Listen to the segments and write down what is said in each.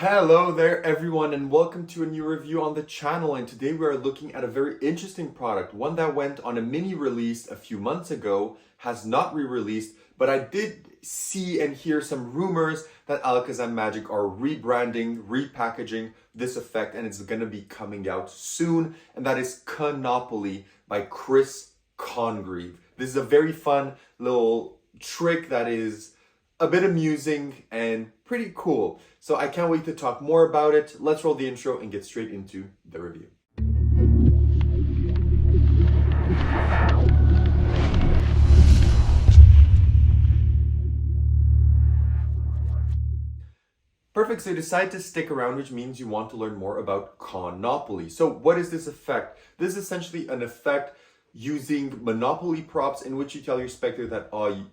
Hello there everyone and welcome to a new review on the channel, and today we are looking at a very interesting product, one that went on a mini release a few months ago, has not re-released, but I did see and hear some rumors that ALAKAZAM Magic are rebranding, repackaging this effect, and it's going to be coming out soon, and that is Conopoly by Congreave. This is a very fun little trick that is a bit amusing and pretty cool. So I can't wait to talk more about it. Let's roll the intro and get straight into the review. Perfect, so you decide to stick around, which means you want to learn more about Conopoly. So what is this effect? This is essentially an effect using Monopoly props in which you tell your spectator that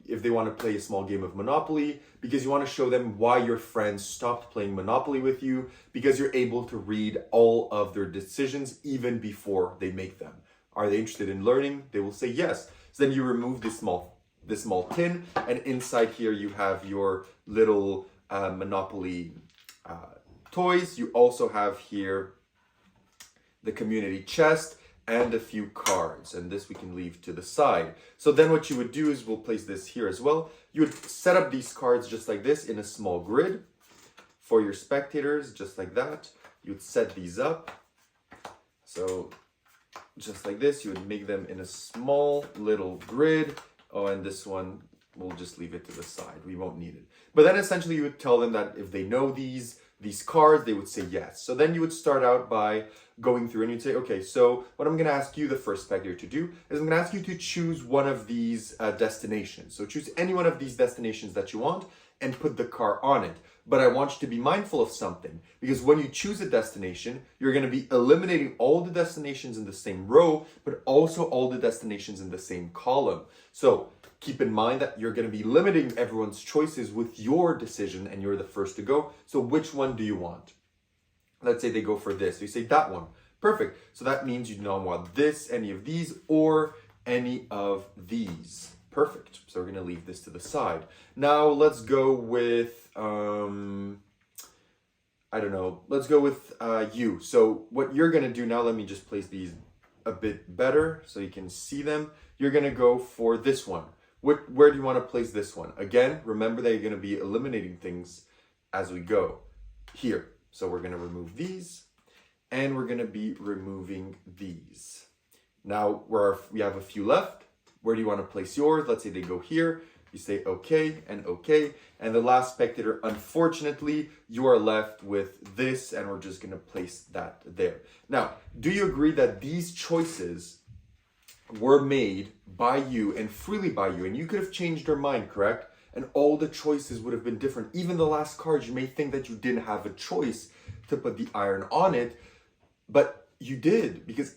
if they want to play a small game of Monopoly, because you want to show them why your friends stopped playing Monopoly with you, because you're able to read all of their decisions even before they make them. Are they interested in learning? They will say yes. So then you remove this small tin, and inside here you have your little Monopoly toys. You also have here the community chest and a few cards, and this we can leave to the side. So then what you would do is we'll place this here as well. You would set up these cards just like this in a small grid for your spectators, just like that. You'd set these up. So just like this, you would make them in a small little grid. Oh, and this one, we'll just leave it to the side. We won't need it. But then essentially you would tell them that if they know these cards, they would say yes. So then you would start out by going through and you'd say, okay, so what I'm gonna ask you, the first spectator, to do is I'm gonna ask you to choose one of these destinations. So choose any one of these destinations that you want and put the car on it. But I want you to be mindful of something, because when you choose a destination, you're gonna be eliminating all the destinations in the same row, but also all the destinations in the same column. So keep in mind that you're going to be limiting everyone's choices with your decision, and you're the first to go. So which one do you want? Let's say they go for this. So you say that one. Perfect. So that means you don't want this, any of these, or any of these. Perfect. So we're going to leave this to the side. Now let's go with, I don't know. Let's go with you. So what you're going to do now, let me just place these a bit better so you can see them. You're going to go for this one. Where do you want to place this one? Again, remember that you're going to be eliminating things as we go. Here. So we're going to remove these, and we're going to be removing these. Now we have a few left. Where do you want to place yours? Let's say they go here. You say okay and okay. And the last spectator, unfortunately, you are left with this, and we're just going to place that there. Now, do you agree that these choices were made by you and freely by you, and you could have changed your mind, correct? And all the choices would have been different. Even the last card, you may think that you didn't have a choice to put the iron on it, but you did, because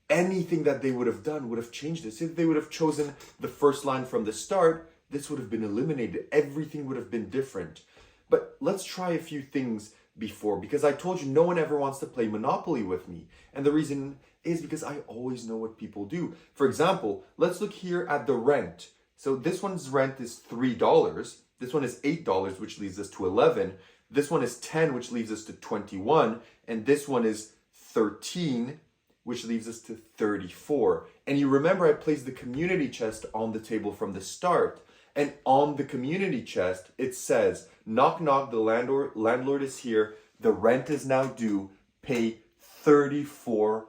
anything that they would have done would have changed this. If they would have chosen the first line from the start, this would have been eliminated. Everything would have been different. But let's try a few things before, because I told you no one ever wants to play Monopoly with me. And the reason is because I always know what people do. For example, let's look here at the rent. So this one's rent is $3. This one is $8, which leaves us to 11. This one is 10, which leaves us to 21. And this one is 13, which leaves us to 34. And you remember I placed the community chest on the table from the start. And on the community chest, it says, knock, knock, the landlord is here. The rent is now due. Pay $34.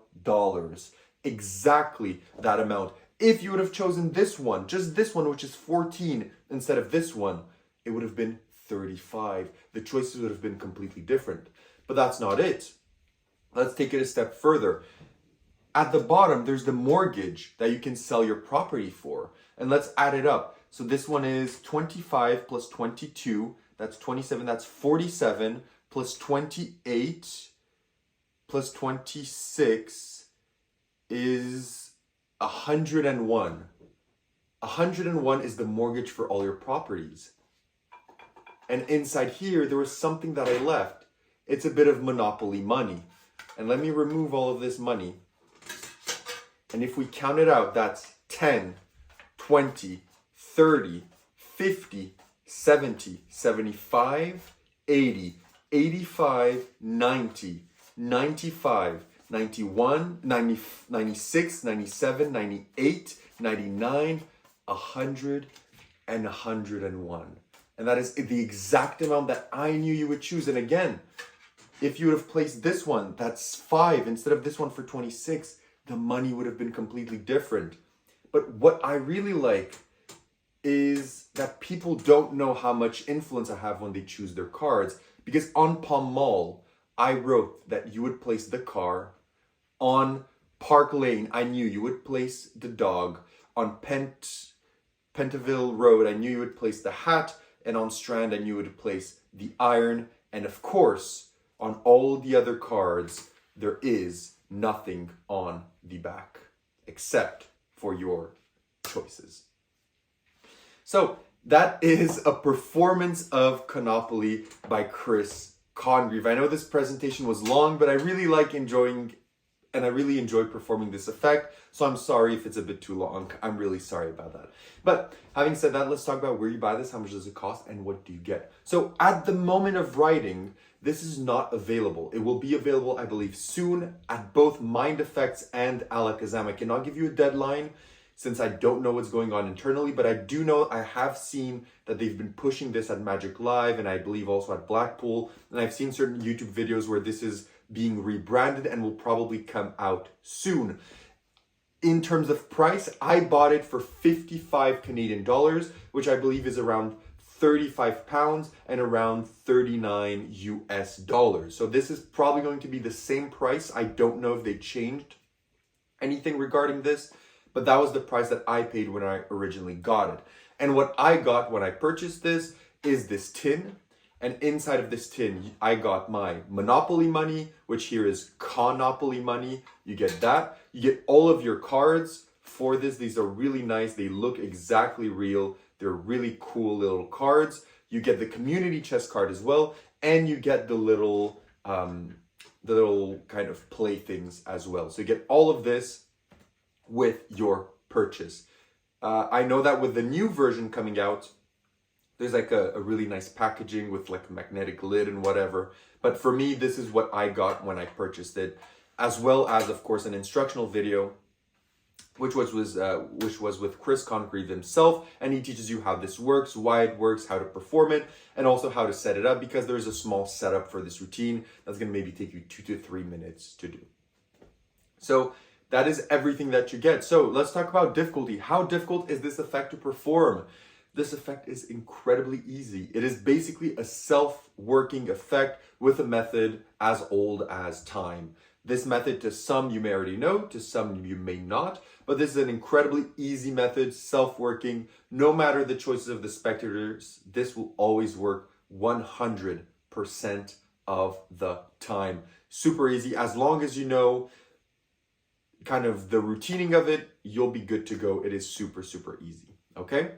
Exactly that amount. If you would have chosen this one, just this one, which is 14, instead of this one, it would have been 35. The choices would have been completely different. But that's not it. Let's take it a step further. At the bottom, there's the mortgage that you can sell your property for. And let's add it up. So this one is 25 plus 22. That's 27. That's 47 plus 28 plus 26 is 101. 101 is the mortgage for all your properties. And inside here, there was something that I left. It's a bit of Monopoly money. And let me remove all of this money. And if we count it out, that's 10, 20, 30, 50, 70, 75, 80, 85, 90, 95, 91, 90, 96, 97, 98, 99, 100, and 101. And that is the exact amount that I knew you would choose. And again, if you would have placed this one, that's 5, instead of this one for 26, the money would have been completely different. But what I really like is that people don't know how much influence I have when they choose their cards. Because on Palm Mall, I wrote that you would place the car. On Park Lane, I knew you would place the dog. On Pentaville Road, I knew you would place the hat. And on Strand, I knew you would place the iron. And of course, on all the other cards, there is nothing on the back, except for your choices. So that is a performance of Conopoly by Chris Congreave. I know this presentation was long, but I really enjoy performing this effect. So I'm sorry if it's a bit too long. I'm really sorry about that. But having said that, let's talk about where you buy this, how much does it cost, and what do you get. So at the moment of writing, this is not available. It will be available, I believe, soon at both Mind Effects and ALAKAZAM. I cannot give you a deadline since I don't know what's going on internally, but I do know I have seen that they've been pushing this at Magic Live and I believe also at Blackpool. And I've seen certain YouTube videos where this is being rebranded and will probably come out soon. In terms of price, I bought it for 55 Canadian dollars, which I believe is around 35 pounds and around 39 US dollars. So this is probably going to be the same price. I don't know if they changed anything regarding this, but that was the price that I paid when I originally got it. And what I got when I purchased this is this tin. And inside of this tin, I got my Monopoly money, which here is Conopoly money. You get that. You get all of your cards for this. These are really nice. They look exactly real. They're really cool little cards. You get the community chest card as well. And you get the little kind of playthings as well. So you get all of this with your purchase. I know that with the new version coming out, there's like a really nice packaging with like a magnetic lid and whatever. But for me, this is what I got when I purchased it, as well as, of course, an instructional video, which was with Chris Congreave himself. And he teaches you how this works, why it works, how to perform it, and also how to set it up, because there's a small setup for this routine that's going to maybe take you 2 to 3 minutes to do. So that is everything that you get. So let's talk about difficulty. How difficult is this effect to perform? This effect is incredibly easy. It is basically a self-working effect with a method as old as time. This method, to some you may already know, to some you may not, but this is an incredibly easy method, self-working. No matter the choices of the spectators, this will always work 100% of the time. Super easy. As long as you know kind of the routining of it, you'll be good to go. It is super, super easy, okay?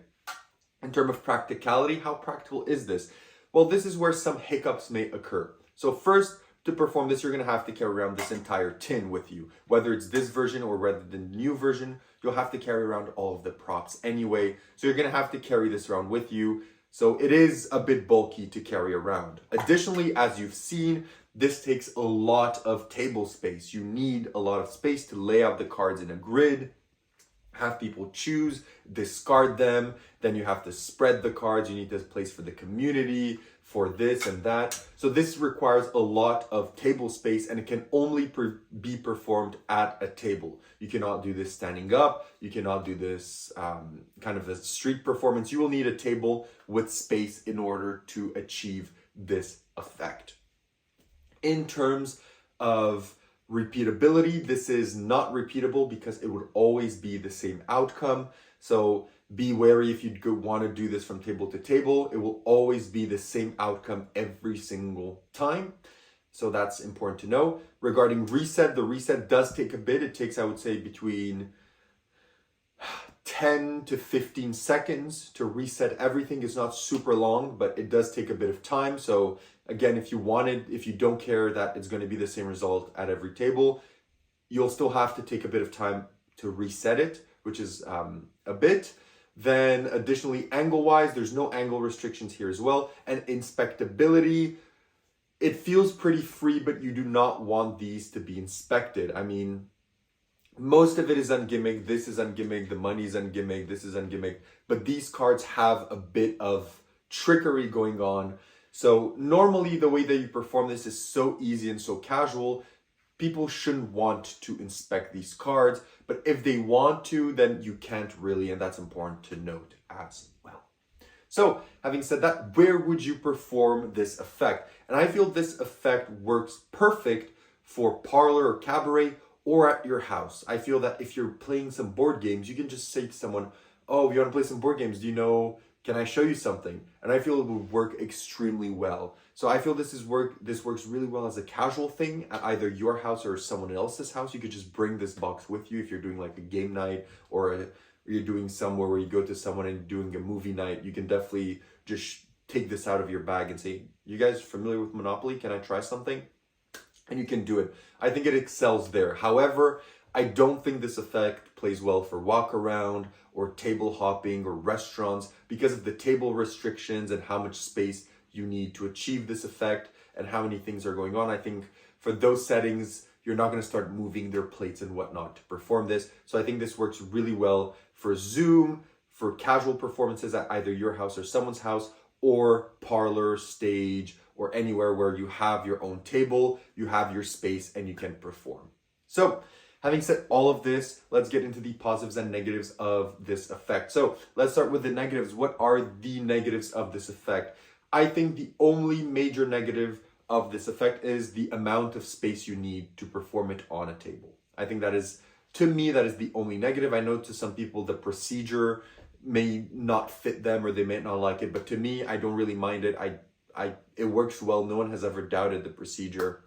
In terms of practicality, how practical is this? Well, this is where some hiccups may occur. So first, to perform this, you're going to have to carry around this entire tin with you. Whether it's this version or whether the new version, you'll have to carry around all of the props anyway. So you're going to have to carry this around with you. So it is a bit bulky to carry around. Additionally, as you've seen, this takes a lot of table space. You need a lot of space to lay out the cards in a grid, have people choose, discard them, then you have to spread the cards, you need this place for the community, for this and that. So this requires a lot of table space and it can only be performed at a table. You cannot do this standing up, you cannot do this kind of a street performance. You will need a table with space in order to achieve this effect. In terms of repeatability, this is not repeatable because it would always be the same outcome. So be wary if you want to do this from table to table. It will always be the same outcome every single time. So that's important to know. Regarding reset, the reset does take a bit. It takes, I would say, between 10 to 15 seconds to reset everything. It's not super long, but it does take a bit of time. So again, if you don't care that it's going to be the same result at every table, you'll still have to take a bit of time to reset it, which is a bit. Then additionally, angle-wise, there's no angle restrictions here as well. And inspectability, it feels pretty free, but you do not want these to be inspected. I mean, most of it is ungimmicked. This is ungimmicked. The money is ungimmicked. This is ungimmicked. But these cards have a bit of trickery going on. So normally the way that you perform this is so easy and so casual. People shouldn't want to inspect these cards. But if they want to, then you can't really. And that's important to note as well. So having said that, where would you perform this effect? And I feel this effect works perfect for parlor or cabaret or at your house. I feel that if you're playing some board games, you can just say to someone, oh, you want to play some board games? Do you know, can I show you something? And I feel it would work extremely well. So I feel this works really well as a casual thing at either your house or someone else's house. You could just bring this box with you if you're doing like a game night or you're doing somewhere where you go to someone and doing a movie night. You can definitely just take this out of your bag and say, you guys familiar with Monopoly? Can I try something? And you can do it. I think it excels there. However, I don't think this effect plays well for walk around or table hopping or restaurants because of the table restrictions and how much space you need to achieve this effect and how many things are going on. I think for those settings, you're not going to start moving their plates and whatnot to perform this. So I think this works really well for Zoom, for casual performances at either your house or someone's house, or parlor, stage, or anywhere where you have your own table, you have your space, and you can perform. So having said all of this, let's get into the positives and negatives of this effect. So let's start with the negatives. What are the negatives of this effect? I think the only major negative of this effect is the amount of space you need to perform it on a table. I think that is, to me, that is the only negative. I know to some people the procedure may not fit them or they may not like it, but to me, I don't really mind it. It works well. No one has ever doubted the procedure,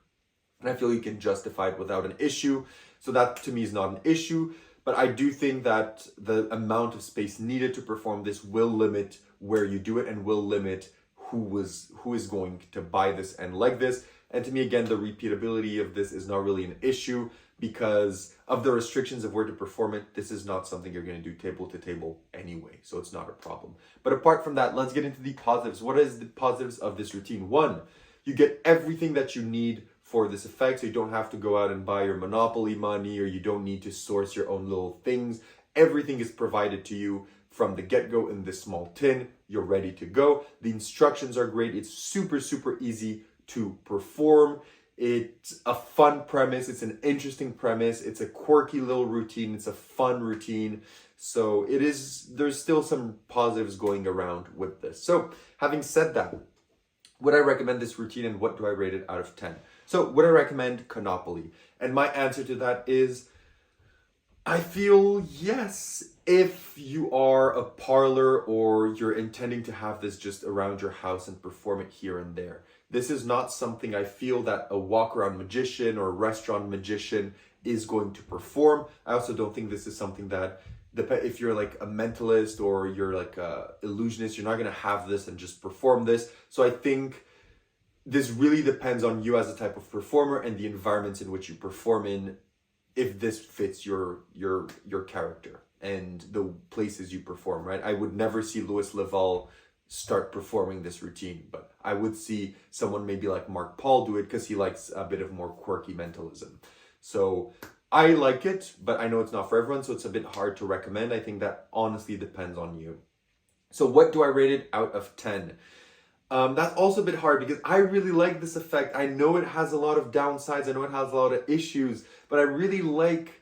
and I feel you can justify it without an issue. So that to me is not an issue, but I do think that the amount of space needed to perform this will limit where you do it and will limit who is going to buy this and like this. And to me, again, the repeatability of this is not really an issue because of the restrictions of where to perform it. This is not something you're going to do table to table anyway, so it's not a problem. But apart from that, let's get into the positives. What is the positives of this routine? One, you get everything that you need for this effect, so you don't have to go out and buy your Monopoly money, or you don't need to source your own little things. Everything is provided to you from the get-go in this small tin. You're ready to go. The instructions are great. It's super, super easy to perform. It's a fun premise. It's an interesting premise. It's a quirky little routine. It's a fun routine. So there's still some positives going around with this. So having said that, would I recommend this routine and what do I rate it out of 10? So would I recommend Conopoly? And my answer to that is, I feel yes. If you are a parlor or you're intending to have this just around your house and perform it here and there. This is not something I feel that a walk-around magician or a restaurant magician is going to perform. I also don't think this is something that, if you're like a mentalist or you're like a illusionist, you're not going to have this and just perform this. So I think this really depends on you as a type of performer and the environments in which you perform in, if this fits your character and the places you perform, right? I would never see Louis Laval start performing this routine, but I would see someone maybe like Mark Paul do it because he likes a bit of more quirky mentalism. So I like it, but I know it's not for everyone, so it's a bit hard to recommend. I think that honestly depends on you. So what do I rate it out of 10? That's also a bit hard because I really like this effect. I know it has a lot of downsides. I know it has a lot of issues, but I really like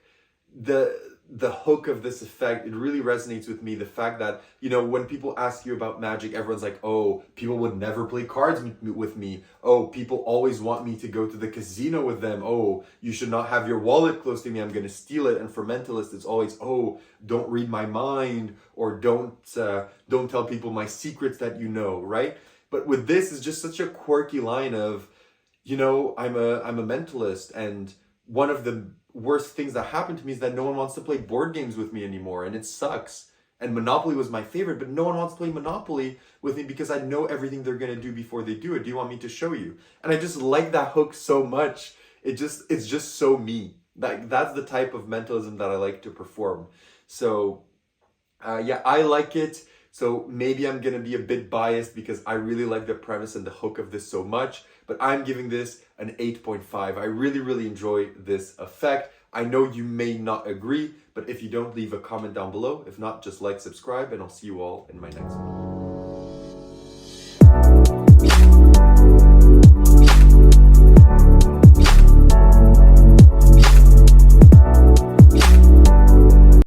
the hook of this effect. It really resonates with me. The fact that, you know, when people ask you about magic, everyone's like, oh, people would never play cards with me. Oh, people always want me to go to the casino with them. Oh, you should not have your wallet close to me. I'm going to steal it. And for mentalists, it's always, oh, don't read my mind, or don't tell people my secrets that you know, right? But with this, it's just such a quirky line of, you know, I'm a mentalist, and one of the worst things that happened to me is that no one wants to play board games with me anymore, and it sucks. And Monopoly was my favorite, but no one wants to play Monopoly with me because I know everything they're going to do before they do it. Do you want me to show you? And I just like that hook so much. It's just so me. That's the type of mentalism that I like to perform. So yeah, I like it. So maybe I'm going to be a bit biased because I really like the premise and the hook of this so much. but I'm giving this an 8.5. I really enjoy this effect. I know you may not agree, but if you don't, leave a comment down below. If not, just like, subscribe, and I'll see you all in my next one.